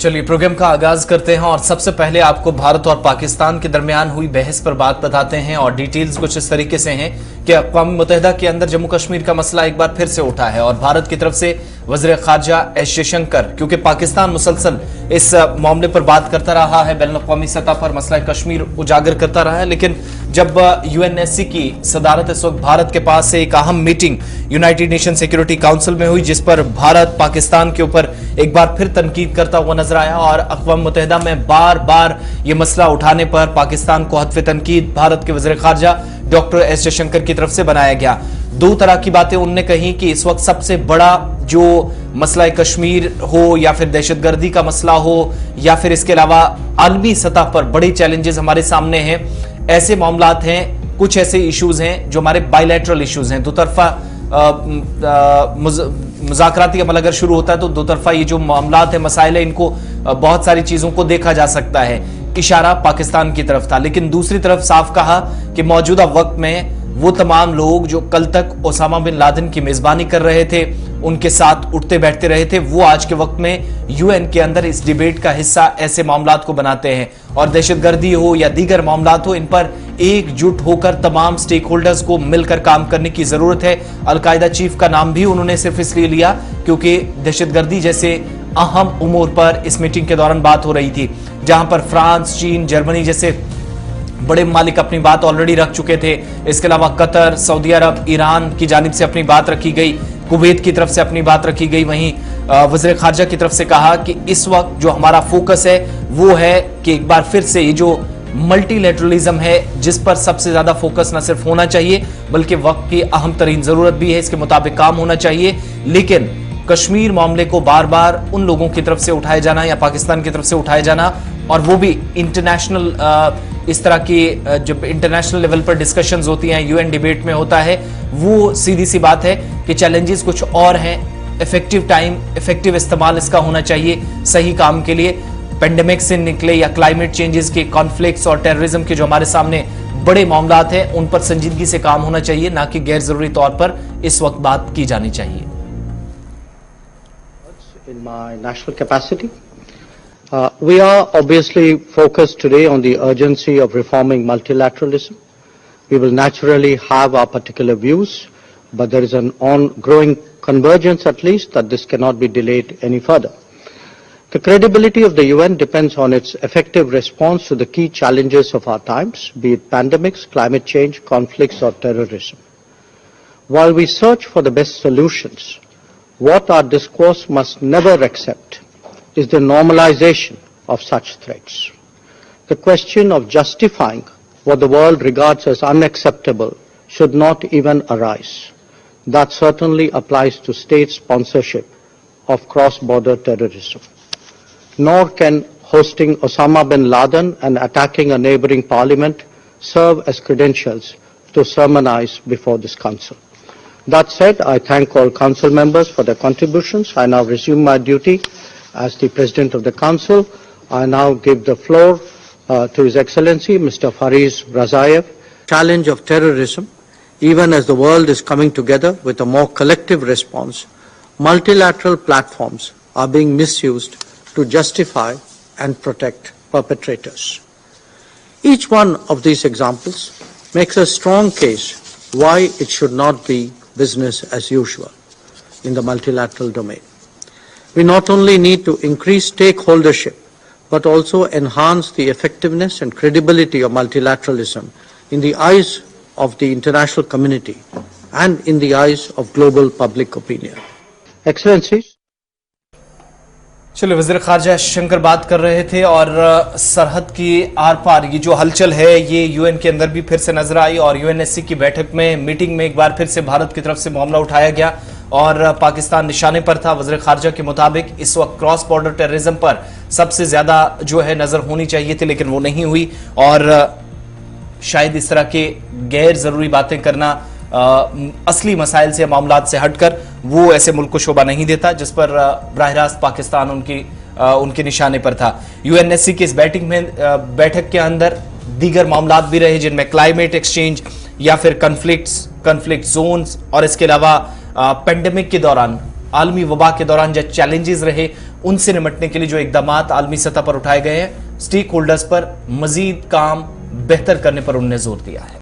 चलिए प्रोग्राम का आगाज करते हैं और सबसे पहले आपको भारत और पाकिस्तान के दरमियान हुई बहस पर बात बताते हैं और डिटेल्स कुछ इस तरीके से हैं कि अक़वाम मुत्तहिदा के अंदर जम्मू कश्मीर का मसला एक बार फिर से उठा है और भारत की तरफ से वज़ीर ख़ारजा एस जयशंकर, क्योंकि पाकिस्तान मुसलसल इस मामले पर बात करता रहा है, बैनुल अक़वामी सतह पर मसला कश्मीर उजागर करता रहा है, लेकिन जब यूएनएससी की सदारत इस वक्त भारत के पास से एक अहम meeting United nation security council में हुई, जिस पर भारत पाकिस्तान के ऊपर एक बार फिर तनकीद करता हुआ नजर आया और अक़वाम मुत्तहिदा में बार बार ये मसला उठाने पर पाकिस्तान को हत्फ़े तनकीद भारत के वज़ीर ख़ारजा डॉक्टर एस जयशंकर की तरफ से बनाया गया। दो तरह की बातें उन्होंने कही कि इस वक्त सबसे बड़ा जो मसला कश्मीर हो या फिर दहशतगर्दी का मसला हो या फिर इसके अलावा आलमी सतह पर बड़े चैलेंजेस हमारे सामने हैं, ऐसे मामलात हैं, कुछ ऐसे इश्यूज हैं जो हमारे बायलैटरल इश्यूज हैं, दो तरफा मुज़ाकराती अमल अगर शुरू होता है तो दो तरफा ये जो मामलात है, मसाइल है, इनको बहुत सारी चीजों को देखा जा सकता है। इशारा पाकिस्तान की तरफ था, लेकिन दूसरी तरफ साफ कहा कि मौजूदा वक्त में वो तमाम लोग जो कल तक ओसामा बिन लादेन की मेजबानी कर रहे थे, उनके साथ उठते बैठते रहे थे, वो आज के वक्त में यूएन के अंदर इस डिबेट का हिस्सा ऐसे मामलात को बनाते हैं और दहशतगर्दी हो या दीगर मामलात हो, इन पर एकजुट होकर तमाम स्टेक होल्डर्स को मिलकर काम करने की जरूरत है। अलकायदा चीफ का नाम भी उन्होंने सिर्फ इसलिए लिया क्योंकि दहशतगर्दी जैसे अहम उमूर पर इस मीटिंग के दौरान बात हो रही थी, जहां पर फ्रांस, चीन, जर्मनी जैसे बड़े ममालिक अपनी बात ऑलरेडी रख चुके थे। इसके अलावा कतर, सऊदी अरब, ईरान की जानिब से अपनी बात रखी गई, कुवैत की तरफ से अपनी बात रखी गई। वहीं वज़ीर ख़ारजा की तरफ से कहा कि इस वक्त जो हमारा फोकस है वो है कि एक बार फिर से ये जो मल्टीलैटरलिज्म है, जिस पर सबसे ज्यादा फोकस न सिर्फ होना चाहिए बल्कि वक्त की अहम तरीन जरूरत भी है, इसके मुताबिक काम होना चाहिए। लेकिन कश्मीर मामले को बार बार उन लोगों की तरफ से उठाया जाना या पाकिस्तान की तरफ से उठाया जाना, और वो भी इंटरनेशनल इस तरह की जब इंटरनेशनल लेवल पर डिस्कशंस होती हैं, यूएन डिबेट में होता है, वो सीधी सी बात है कि चैलेंजेस कुछ और हैं। इफेक्टिव टाइम, इफेक्टिव इस्तेमाल इसका होना चाहिए सही काम के लिए। पेंडेमिक से निकले या क्लाइमेट चेंजेस के कॉन्फ्लिक्ट्स और टेररिज्म के जो हमारे सामने बड़े मामलात हैं, उन पर संजीदगी से काम होना चाहिए, ना कि गैर जरूरी तौर पर इस वक्त बात की जानी चाहिए। In my national capacity, we are obviously focused today on the urgency of reforming multilateralism. We will naturally have our particular views, but there is an ongoing convergence at least that this cannot be delayed any further. The credibility of the UN depends on its effective response to the key challenges of our times, be it pandemics, climate change, conflicts or terrorism. While we search for the best solutions, what our discourse must never accept is the normalization of such threats. The question of justifying what the world regards as unacceptable should not even arise. That certainly applies to state sponsorship of cross-border terrorism. Nor can hosting Osama bin Laden and attacking a neighboring parliament serve as credentials to sermonize before this council. That said, I thank all council members for their contributions. I now resume my duty as the President of the Council. I now give the floor to His Excellency, Mr. Fariz Razaev. Challenge of terrorism, even as the world is coming together with a more collective response, multilateral platforms are being misused to justify and protect perpetrators. Each one of these examples makes a strong case why it should not be business as usual in the multilateral domain. We not only need to increase stakeholdership, but also enhance the effectiveness and credibility of multilateralism in the eyes of the international community and in the eyes of global public opinion. Excellencies, चलिए, वज़ीर ख़ारजा शंकर बात कर रहे थे और सरहद की are पार ये जो हलचल है ये यूएन के अंदर भी फिर से नजर आई और यूएनएससी की बैठक में, मीटिंग में एक बार फिर से भारत की तरफ से मामला उठाया गया और पाकिस्तान निशाने पर था। वज़ीर ख़ारजा के मुताबिक इस वक्त क्रॉस बॉर्डर टेररिज्म पर सबसे ज्यादा जो है नजर होनी चाहिए थी, लेकिन वो नहीं हुई और शायद इस तरह के गैर जरूरी बातें करना असली मसाइल से, मामलात से हटकर वो ऐसे मुल्क को शोभा नहीं देता जिस पर बराह रास्त पाकिस्तान उनके निशाने पर था। यूएनएससी की इस बैठक के अंदर दीगर मामलात भी रहे, जिनमें क्लाइमेट एक्सचेंज या फिर कन्फ्लिक्ट जोन्स और इसके अलावा पेंडेमिक के दौरान, आलमी वबा के दौरान जो चैलेंजेस रहे उनसे निपटने के लिए जो इकदामात आलमी सतह पर उठाए गए हैं, स्टेक होल्डर्स पर मजीद काम बेहतर करने पर उन्होंने जोर दिया है।